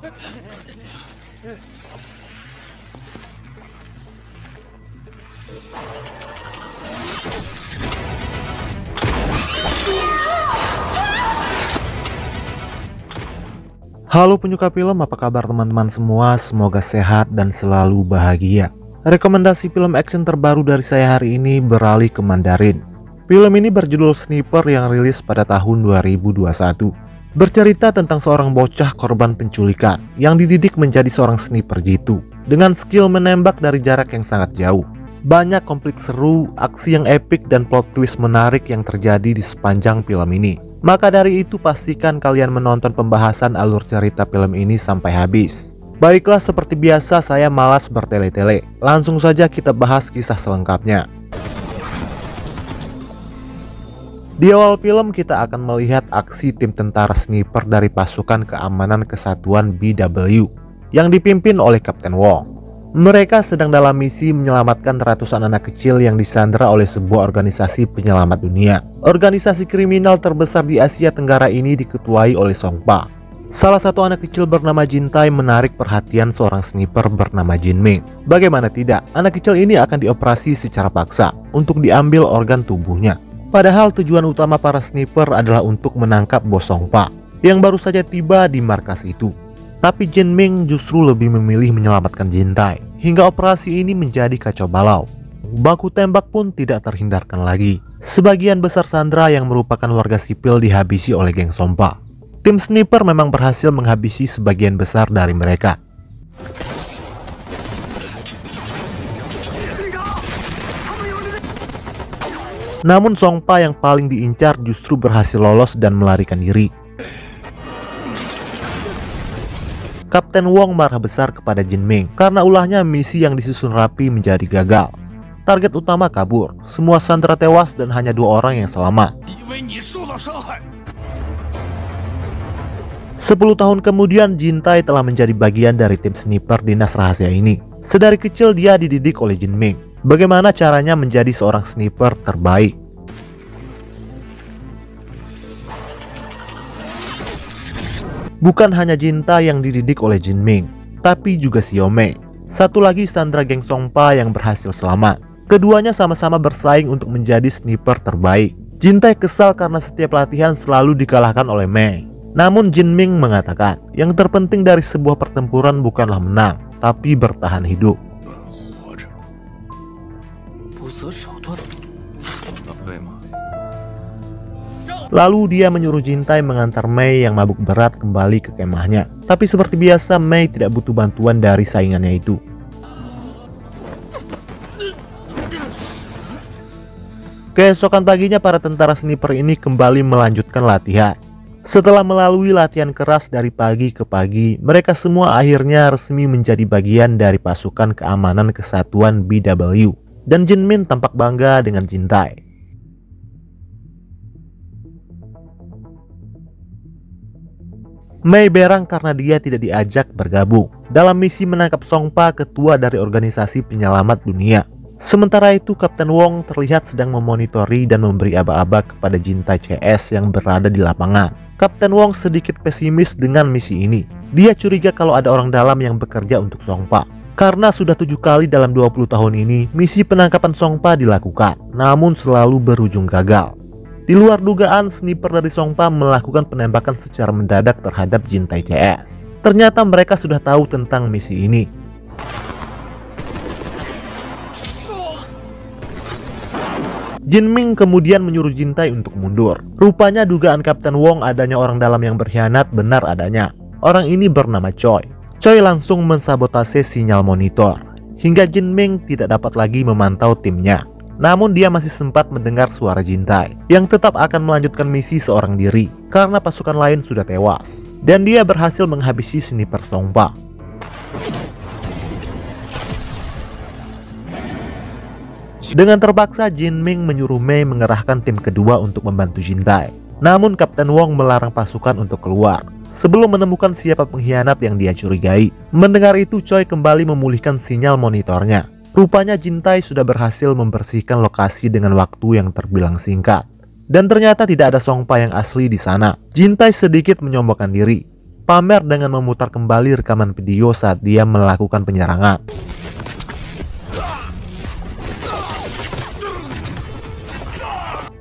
Halo penyuka film, apa kabar teman-teman semua? Semoga sehat dan selalu bahagia. Rekomendasi film action terbaru dari saya hari ini beralih ke Mandarin. Film ini berjudul Sniper yang rilis pada tahun 2021. Bercerita tentang seorang bocah korban penculikan yang dididik menjadi seorang sniper jitu dengan skill menembak dari jarak yang sangat jauh. Banyak konflik seru, aksi yang epik, dan plot twist menarik yang terjadi di sepanjang film ini. Maka dari itu pastikan kalian menonton pembahasan alur cerita film ini sampai habis. Baiklah, seperti biasa saya malas bertele-tele. Langsung saja kita bahas kisah selengkapnya. Di awal film kita akan melihat aksi tim tentara sniper dari pasukan keamanan kesatuan BW yang dipimpin oleh Kapten Wong. Mereka sedang dalam misi menyelamatkan ratusan anak kecil yang disandera oleh sebuah organisasi penyelamat dunia. Organisasi kriminal terbesar di Asia Tenggara ini diketuai oleh Song Pa. Salah satu anak kecil bernama Jin Tai menarik perhatian seorang sniper bernama Jin Ming. Bagaimana tidak, anak kecil ini akan dioperasi secara paksa untuk diambil organ tubuhnya. Padahal tujuan utama para sniper adalah untuk menangkap bos Song Pa yang baru saja tiba di markas itu. Tapi Jin Ming justru lebih memilih menyelamatkan Jin Tai, hingga operasi ini menjadi kacau balau. Baku tembak pun tidak terhindarkan lagi. Sebagian besar sandera yang merupakan warga sipil dihabisi oleh geng Song Pa. Tim sniper memang berhasil menghabisi sebagian besar dari mereka. Namun Song Pa yang paling diincar justru berhasil lolos dan melarikan diri. Kapten Wong marah besar kepada Jin Ming karena ulahnya misi yang disusun rapi menjadi gagal. Target utama kabur, semua sandera tewas dan hanya 2 orang yang selamat. 10 tahun kemudian Jin Tai telah menjadi bagian dari tim sniper dinas rahasia ini. Sedari kecil dia dididik oleh Jin Ming bagaimana caranya menjadi seorang sniper terbaik. Bukan hanya Jin Tai yang dididik oleh Jin Ming, tapi juga Xiao Mei, satu lagi sandera geng Song Pa yang berhasil selamat. Keduanya sama-sama bersaing untuk menjadi sniper terbaik. Jin Tai kesal karena setiap latihan selalu dikalahkan oleh Mei. Namun Jin Ming mengatakan, yang terpenting dari sebuah pertempuran bukanlah menang, tapi bertahan hidup. Lalu dia menyuruh Jin Tai mengantar Mei yang mabuk berat kembali ke kemahnya. Tapi seperti biasa Mei tidak butuh bantuan dari saingannya itu. Keesokan paginya para tentara sniper ini kembali melanjutkan latihan. Setelah melalui latihan keras dari pagi ke pagi, mereka semua akhirnya resmi menjadi bagian dari pasukan keamanan kesatuan BW. Dan Jin Ming tampak bangga dengan Jin Tai. Mei berang karena dia tidak diajak bergabung dalam misi menangkap Song Pa, ketua dari organisasi penyelamat dunia. Sementara itu Kapten Wong terlihat sedang memonitori dan memberi aba-aba kepada Jin Tai CS yang berada di lapangan. Kapten Wong sedikit pesimis dengan misi ini. Dia curiga kalau ada orang dalam yang bekerja untuk Song Pa. Karena sudah 7 kali dalam 20 tahun ini misi penangkapan Song Pa dilakukan, namun selalu berujung gagal. Di luar dugaan, sniper dari Song Pa melakukan penembakan secara mendadak terhadap Jin Tai CS. Ternyata mereka sudah tahu tentang misi ini. Jin Ming kemudian menyuruh Jin Tai untuk mundur. Rupanya dugaan Kapten Wong adanya orang dalam yang berkhianat benar adanya. Orang ini bernama Choi. Choi langsung mensabotase sinyal monitor, hingga Jin Ming tidak dapat lagi memantau timnya. Namun dia masih sempat mendengar suara Jin Tai yang tetap akan melanjutkan misi seorang diri karena pasukan lain sudah tewas. Dan dia berhasil menghabisi sniper Song Pa. Dengan terpaksa Jin Ming menyuruh Mei mengerahkan tim kedua untuk membantu Jin Tai. Namun Kapten Wong melarang pasukan untuk keluar sebelum menemukan siapa pengkhianat yang dia curigai. Mendengar itu Choi kembali memulihkan sinyal monitornya. Rupanya Jin Tai sudah berhasil membersihkan lokasi dengan waktu yang terbilang singkat. Dan ternyata tidak ada Song Pa yang asli di sana. Jin Tai sedikit menyombongkan diri. pamer dengan memutar kembali rekaman video saat dia melakukan penyerangan.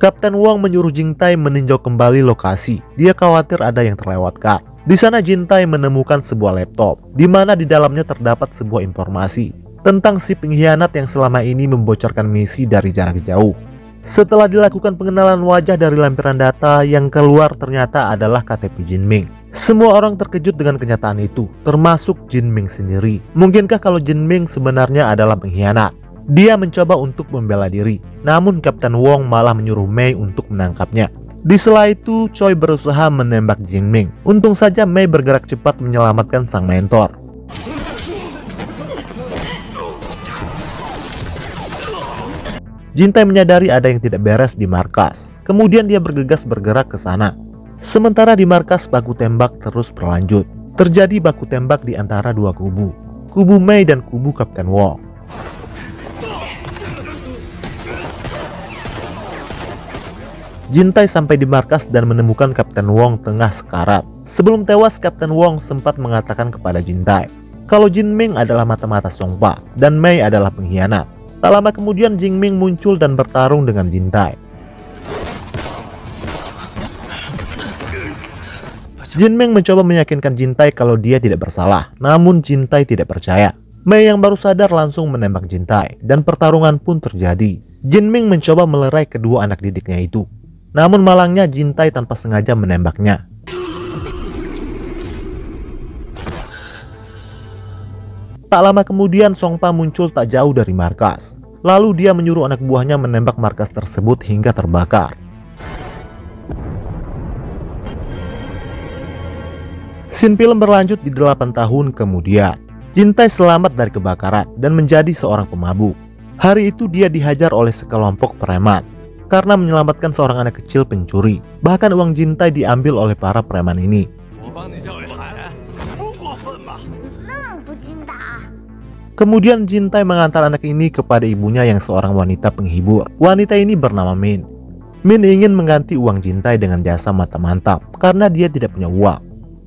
Kapten Wong menyuruh Jing Tai meninjau kembali lokasi. Dia khawatir ada yang terlewatkan. Di sana Jing Tai menemukan sebuah laptop, di mana di dalamnya terdapat sebuah informasi tentang si pengkhianat yang selama ini membocorkan misi dari jarak jauh. Setelah dilakukan pengenalan wajah dari lampiran data, yang keluar ternyata adalah KTP Jin Ming. Semua orang terkejut dengan kenyataan itu, termasuk Jin Ming sendiri. Mungkinkah kalau Jin Ming sebenarnya adalah pengkhianat? Dia mencoba untuk membela diri, namun Kapten Wong malah menyuruh Mei untuk menangkapnya. Di sela itu, Choi berusaha menembak Jin Ming. Untung saja Mei bergerak cepat menyelamatkan sang mentor. Jin Tai menyadari ada yang tidak beres di markas. Kemudian dia bergegas bergerak ke sana. Sementara di markas, baku tembak terus berlanjut. Terjadi baku tembak di antara dua kubu, kubu Mei dan kubu Kapten Wong. Jin Tai sampai di markas dan menemukan Kapten Wong tengah sekarat. Sebelum tewas, Kapten Wong sempat mengatakan kepada Jin Tai kalau Jin Ming adalah mata-mata Songpa dan Mei adalah pengkhianat. Tak lama kemudian Jin Ming muncul dan bertarung dengan Jin Tai. Jin Ming mencoba meyakinkan Jin Tai kalau dia tidak bersalah, namun Jin Tai tidak percaya. Mei yang baru sadar langsung menembak Jin Tai dan pertarungan pun terjadi. Jin Ming mencoba melerai kedua anak didiknya itu. Namun malangnya Jin Tai tanpa sengaja menembaknya. Tak lama kemudian Songpa muncul tak jauh dari markas. Lalu dia menyuruh anak buahnya menembak markas tersebut hingga terbakar. Scene film berlanjut di 8 tahun kemudian. Jin Tai selamat dari kebakaran dan menjadi seorang pemabuk. Hari itu dia dihajar oleh sekelompok preman karena menyelamatkan seorang anak kecil pencuri. Bahkan uang Jin Tai diambil oleh para preman ini. Kemudian Jin Tai mengantar anak ini kepada ibunya yang seorang wanita penghibur. Wanita ini bernama Min. Min ingin mengganti uang Jin Tai dengan jasa mata mantap karena dia tidak punya uang.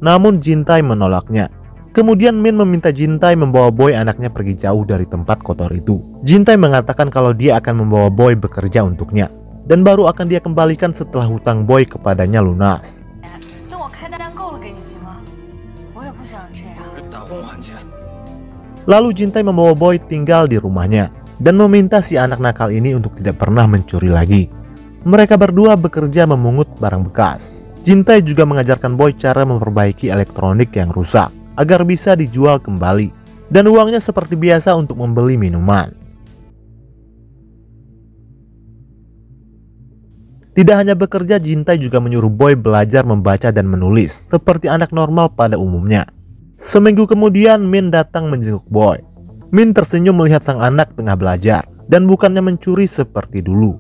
Namun Jin Tai menolaknya. Kemudian Min meminta Jin Tai membawa Boy anaknya pergi jauh dari tempat kotor itu. Jin Tai mengatakan kalau dia akan membawa Boy bekerja untuknya dan baru akan dia kembalikan setelah hutang Boy kepadanya lunas. Lalu Jin Tai membawa Boy tinggal di rumahnya dan meminta si anak nakal ini untuk tidak pernah mencuri lagi. Mereka berdua bekerja memungut barang bekas. Jin Tai juga mengajarkan Boy cara memperbaiki elektronik yang rusak agar bisa dijual kembali, dan uangnya seperti biasa untuk membeli minuman. Tidak hanya bekerja, Jin Tai juga menyuruh Boy belajar membaca dan menulis seperti anak normal pada umumnya. Seminggu kemudian Min datang menjenguk Boy. Min tersenyum melihat sang anak tengah belajar dan bukannya mencuri seperti dulu.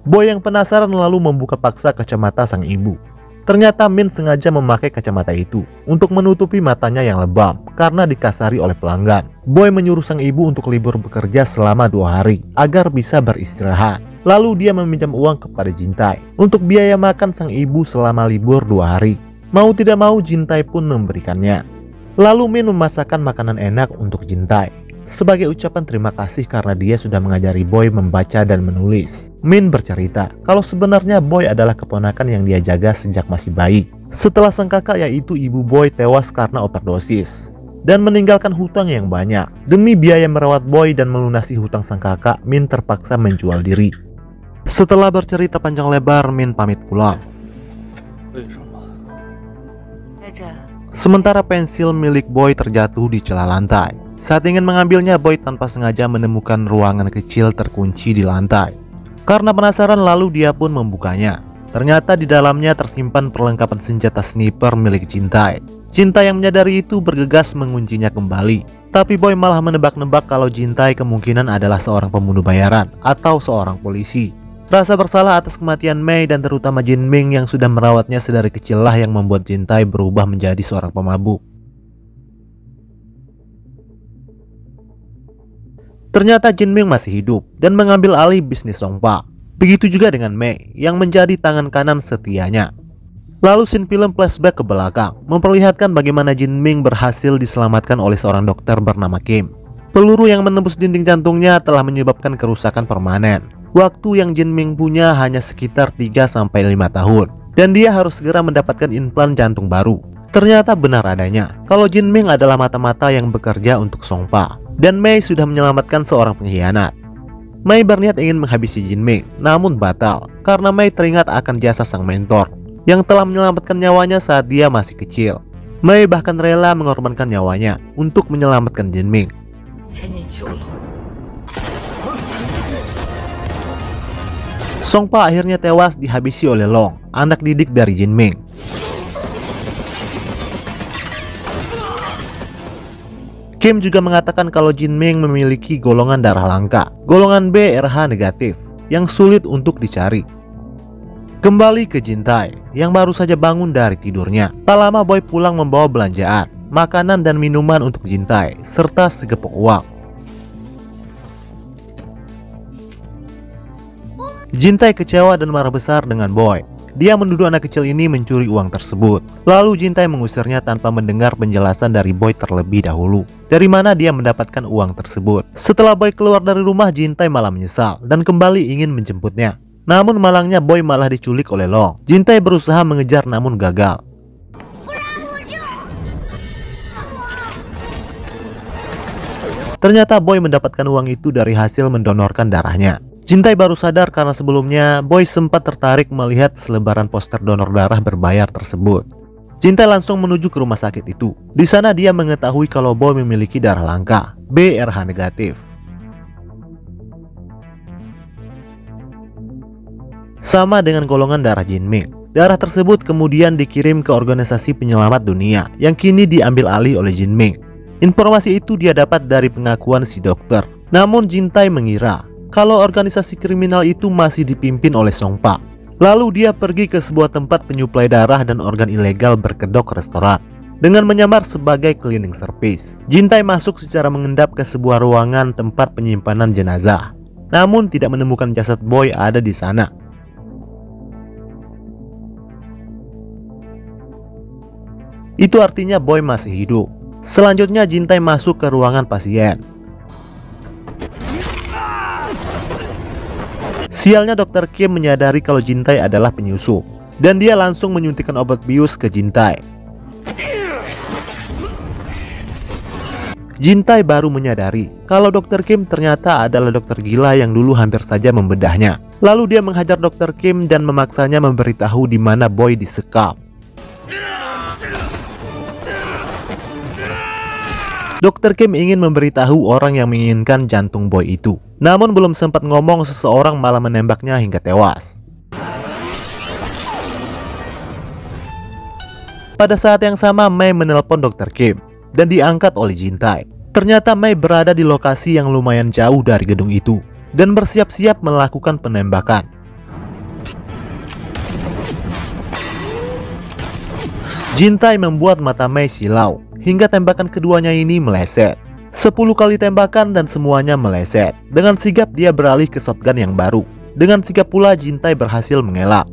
Boy yang penasaran lalu membuka paksa kacamata sang ibu. Ternyata Min sengaja memakai kacamata itu untuk menutupi matanya yang lebam karena dikasari oleh pelanggan. Boy menyuruh sang ibu untuk libur bekerja selama 2 hari agar bisa beristirahat. Lalu dia meminjam uang kepada Jin Tai untuk biaya makan sang ibu selama libur 2 hari. Mau tidak mau Jin Tai pun memberikannya. Lalu Min memasakkan makanan enak untuk Jin Tai sebagai ucapan terima kasih karena dia sudah mengajari Boy membaca dan menulis. Min bercerita kalau sebenarnya Boy adalah keponakan yang dia jaga sejak masih bayi. Setelah sang kakak yaitu ibu Boy tewas karena overdosis dan meninggalkan hutang yang banyak. Demi biaya merawat Boy dan melunasi hutang sang kakak, Min terpaksa menjual diri. Setelah bercerita panjang lebar, Min pamit pulang. Sementara pensil milik Boy terjatuh di celah lantai. Saat ingin mengambilnya, Boy tanpa sengaja menemukan ruangan kecil terkunci di lantai. Karena penasaran, lalu dia pun membukanya. Ternyata di dalamnya tersimpan perlengkapan senjata sniper milik Jin Tai. Jin Tai yang menyadari itu bergegas menguncinya kembali. Tapi Boy malah menebak-nebak kalau Jin Tai kemungkinan adalah seorang pembunuh bayaran atau seorang polisi. Rasa bersalah atas kematian Mei dan terutama Jin Ming yang sudah merawatnya sedari kecil lah yang membuat Jin Tai berubah menjadi seorang pemabuk. Ternyata Jin Ming masih hidup dan mengambil alih bisnis Songpa. Begitu juga dengan Mei yang menjadi tangan kanan setianya. Lalu scene film flashback ke belakang, memperlihatkan bagaimana Jin Ming berhasil diselamatkan oleh seorang dokter bernama Kim. Peluru yang menembus dinding jantungnya telah menyebabkan kerusakan permanen. Waktu yang Jin Ming punya hanya sekitar 3-5 tahun, dan dia harus segera mendapatkan implan jantung baru. Ternyata benar adanya, kalau Jin Ming adalah mata-mata yang bekerja untuk Songpa, dan Mei sudah menyelamatkan seorang pengkhianat. Mei berniat ingin menghabisi Jin Ming, namun batal, karena Mei teringat akan jasa sang mentor yang telah menyelamatkan nyawanya saat dia masih kecil. Mei bahkan rela mengorbankan nyawanya untuk menyelamatkan Jin Ming. Songpa akhirnya tewas dihabisi oleh Long, anak didik dari Jin Ming. Kim juga mengatakan kalau Jin Ming memiliki golongan darah langka, golongan B RH negatif, yang sulit untuk dicari. Kembali ke Jin Tai yang baru saja bangun dari tidurnya. Tak lama Boy pulang membawa belanjaan, makanan dan minuman untuk Jin Tai, serta segepok uang. Jin Tai kecewa dan marah besar dengan Boy. Dia menuduh anak kecil ini mencuri uang tersebut. Lalu Jin Tai mengusirnya tanpa mendengar penjelasan dari Boy terlebih dahulu, dari mana dia mendapatkan uang tersebut. Setelah Boy keluar dari rumah, Jin Tai malah menyesal dan kembali ingin menjemputnya. Namun malangnya Boy malah diculik oleh Long. Jin Tai berusaha mengejar namun gagal. Ternyata Boy mendapatkan uang itu dari hasil mendonorkan darahnya. Jin Tai baru sadar karena sebelumnya Boy sempat tertarik melihat selebaran poster donor darah berbayar tersebut. Jin Tai langsung menuju ke rumah sakit itu. Di sana dia mengetahui kalau Boy memiliki darah langka, B RH negatif. Sama dengan golongan darah Jin Ming. Darah tersebut kemudian dikirim ke organisasi penyelamat dunia yang kini diambil alih oleh Jin Ming. Informasi itu dia dapat dari pengakuan si dokter. Namun Jin Tai mengira kalau organisasi kriminal itu masih dipimpin oleh Songpa. Lalu dia pergi ke sebuah tempat penyuplai darah dan organ ilegal berkedok restoran dengan menyamar sebagai cleaning service. Jin Tai masuk secara mengendap ke sebuah ruangan tempat penyimpanan jenazah, namun tidak menemukan jasad Boy ada di sana. Itu artinya Boy masih hidup. Selanjutnya Jin Tai masuk ke ruangan pasien. Sialnya Dr. Kim menyadari kalau Jin Tai adalah penyusup, dan dia langsung menyuntikkan obat bius ke Jin Tai. Jin Tai baru menyadari kalau Dr. Kim ternyata adalah dokter gila yang dulu hampir saja membedahnya. Lalu dia menghajar Dr. Kim dan memaksanya memberitahu di mana Boy disekap. Dr. Kim ingin memberitahu orang yang menginginkan jantung Boy itu. Namun belum sempat ngomong, seseorang malah menembaknya hingga tewas. Pada saat yang sama, Mei menelpon Dr. Kim dan diangkat oleh Jin Tai. Ternyata Mei berada di lokasi yang lumayan jauh dari gedung itu dan bersiap-siap melakukan penembakan. Jin Tai membuat mata Mei silau hingga tembakan keduanya ini meleset. 10 kali tembakan dan semuanya meleset. Dengan sigap dia beralih ke shotgun yang baru. Dengan sigap pula Jin Tai berhasil mengelak.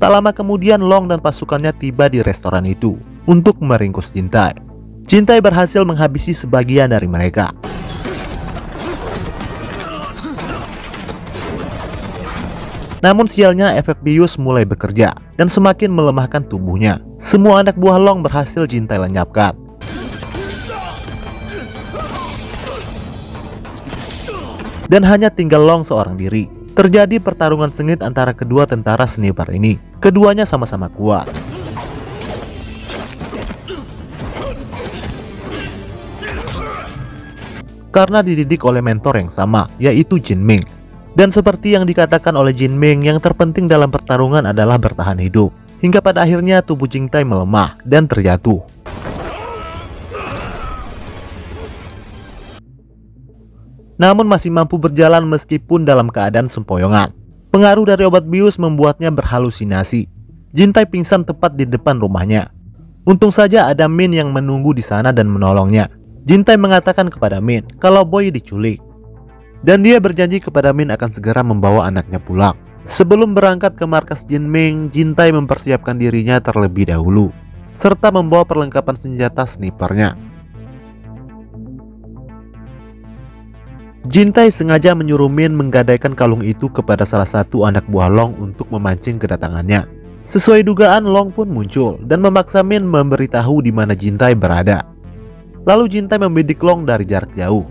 Tak lama kemudian Long dan pasukannya tiba di restoran itu untuk meringkus Jin Tai. Jin Tai berhasil menghabisi sebagian dari mereka. Namun sialnya efek bius mulai bekerja dan semakin melemahkan tubuhnya. Semua anak buah Long berhasil Jin Tai lenyapkan. Dan hanya tinggal Long seorang diri. Terjadi pertarungan sengit antara kedua tentara sniper ini. Keduanya sama-sama kuat. Karena dididik oleh mentor yang sama, yaitu Jin Ming. Dan seperti yang dikatakan oleh Jin Ming, yang terpenting dalam pertarungan adalah bertahan hidup. Hingga pada akhirnya tubuh Jin Tai melemah dan terjatuh. Namun masih mampu berjalan meskipun dalam keadaan sempoyongan. Pengaruh dari obat bius membuatnya berhalusinasi. Jin Tai pingsan tepat di depan rumahnya. Untung saja ada Min yang menunggu di sana dan menolongnya. Jin Tai mengatakan kepada Min kalau Boy diculik. Dan dia berjanji kepada Min akan segera membawa anaknya pulang. Sebelum berangkat ke markas Jinming, Jintai mempersiapkan dirinya terlebih dahulu, serta membawa perlengkapan senjata snipernya. Jintai sengaja menyuruh Min menggadaikan kalung itu kepada salah satu anak buah Long untuk memancing kedatangannya. Sesuai dugaan, Long pun muncul dan memaksa Min memberitahu di mana Jintai berada. Lalu Jintai membidik Long dari jarak jauh.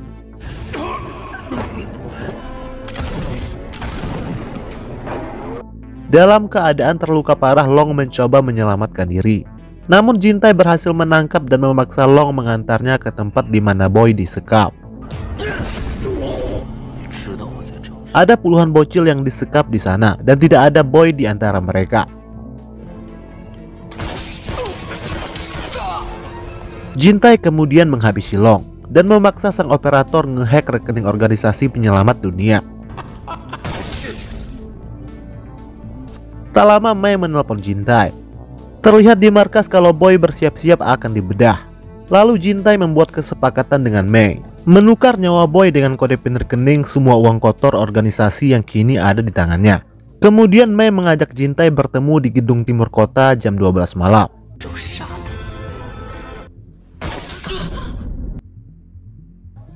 Dalam keadaan terluka parah, Long mencoba menyelamatkan diri. Namun Jintai berhasil menangkap dan memaksa Long mengantarnya ke tempat di mana Boy disekap. Ada puluhan bocil yang disekap di sana dan tidak ada Boy di antara mereka. Jintai kemudian menghabisi Long dan memaksa sang operator ngehack rekening organisasi penyelamat dunia. Tak lama Mei menelpon Jintai. Terlihat di markas kalau Boy bersiap-siap akan dibedah. Lalu Jintai membuat kesepakatan dengan Mei, menukar nyawa Boy dengan kode pin rekening semua uang kotor organisasi yang kini ada di tangannya. Kemudian Mei mengajak Jintai bertemu di gedung timur kota jam 12 malam.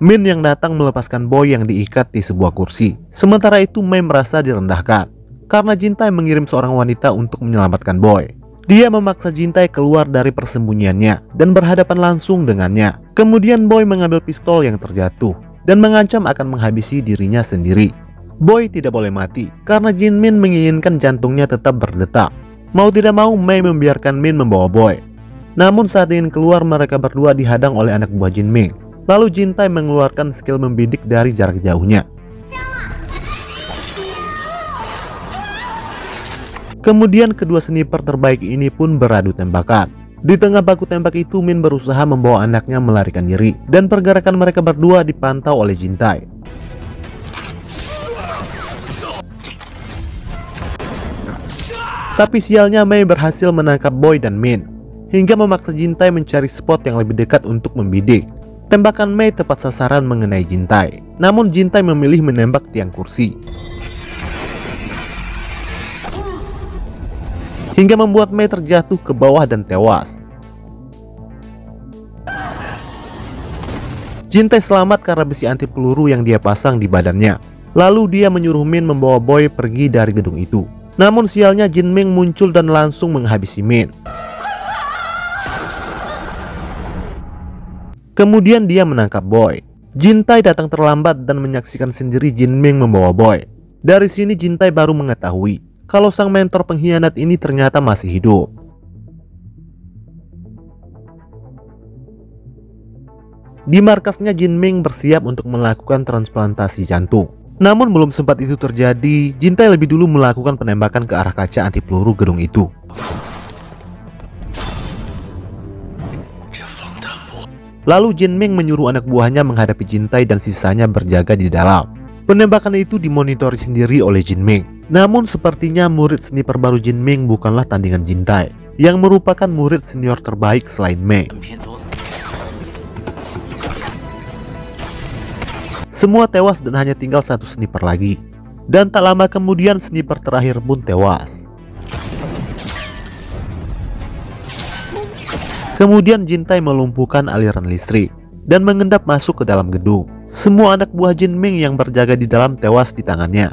Min yang datang melepaskan Boy yang diikat di sebuah kursi. Sementara itu Mei merasa direndahkan karena Jintai mengirim seorang wanita untuk menyelamatkan Boy. Dia memaksa Jintai keluar dari persembunyiannya dan berhadapan langsung dengannya. Kemudian Boy mengambil pistol yang terjatuh dan mengancam akan menghabisi dirinya sendiri. Boy tidak boleh mati karena Jin Min menginginkan jantungnya tetap berdetak. Mau tidak mau Mei membiarkan Min membawa Boy. Namun saat ingin keluar, mereka berdua dihadang oleh anak buah Jin Ming. Lalu Jintai mengeluarkan skill membidik dari jarak jauhnya. Kemudian kedua sniper terbaik ini pun beradu tembakan. Di tengah baku tembak itu, Min berusaha membawa anaknya melarikan diri, dan pergerakan mereka berdua dipantau oleh Jintai. Tapi sialnya Mei berhasil menangkap Boy dan Min, hingga memaksa Jintai mencari spot yang lebih dekat untuk membidik. Tembakan Mei tepat sasaran mengenai Jintai, namun Jintai memilih menembak tiang kursi, hingga membuat Mei terjatuh ke bawah dan tewas. Jintai selamat karena besi anti peluru yang dia pasang di badannya. Lalu dia menyuruh Min membawa Boy pergi dari gedung itu. Namun sialnya Jin Ming muncul dan langsung menghabisi Min. Kemudian dia menangkap Boy. Jintai datang terlambat dan menyaksikan sendiri Jin Ming membawa Boy. Dari sini Jintai baru mengetahui kalau sang mentor pengkhianat ini ternyata masih hidup. Di markasnya Jin Ming bersiap untuk melakukan transplantasi jantung. Namun belum sempat itu terjadi, Jintai lebih dulu melakukan penembakan ke arah kaca anti peluru gedung itu. Lalu Jin Ming menyuruh anak buahnya menghadapi Jintai dan sisanya berjaga di dalam. Penembakan itu dimonitori sendiri oleh Jin Ming. Namun sepertinya murid sniper baru Jin Ming bukanlah tandingan Jintai, yang merupakan murid senior terbaik selain Mei. Semua tewas dan hanya tinggal satu sniper lagi. Dan tak lama kemudian sniper terakhir pun tewas. Kemudian Jintai melumpuhkan aliran listrik dan mengendap masuk ke dalam gedung. Semua anak buah Jin Ming yang berjaga di dalam tewas di tangannya.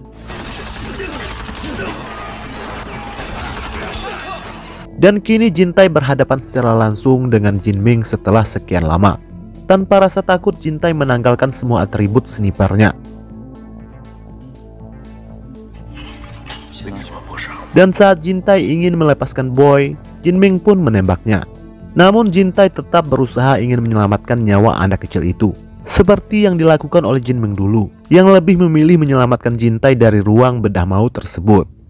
Dan kini Jintai berhadapan secara langsung dengan Jin Ming setelah sekian lama. Tanpa rasa takut, Jintai menanggalkan semua atribut snipernya. Dan saat Jintai ingin melepaskan Boy, Jin Ming pun menembaknya. Namun Jintai tetap berusaha ingin menyelamatkan nyawa anak kecil itu, seperti yang dilakukan oleh Jin Ming dulu, yang lebih memilih menyelamatkan Jintai dari ruang bedah maut tersebut.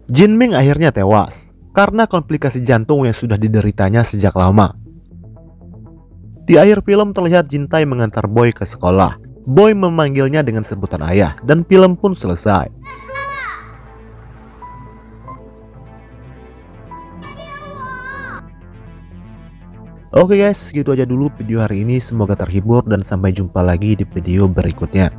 Jin Ming akhirnya tewas karena komplikasi jantung yang sudah dideritanya sejak lama. Di akhir film terlihat Jintai mengantar Boy ke sekolah. Boy memanggilnya dengan sebutan ayah dan film pun selesai. Oke guys, segitu aja dulu video hari ini. Semoga terhibur dan sampai jumpa lagi di video berikutnya.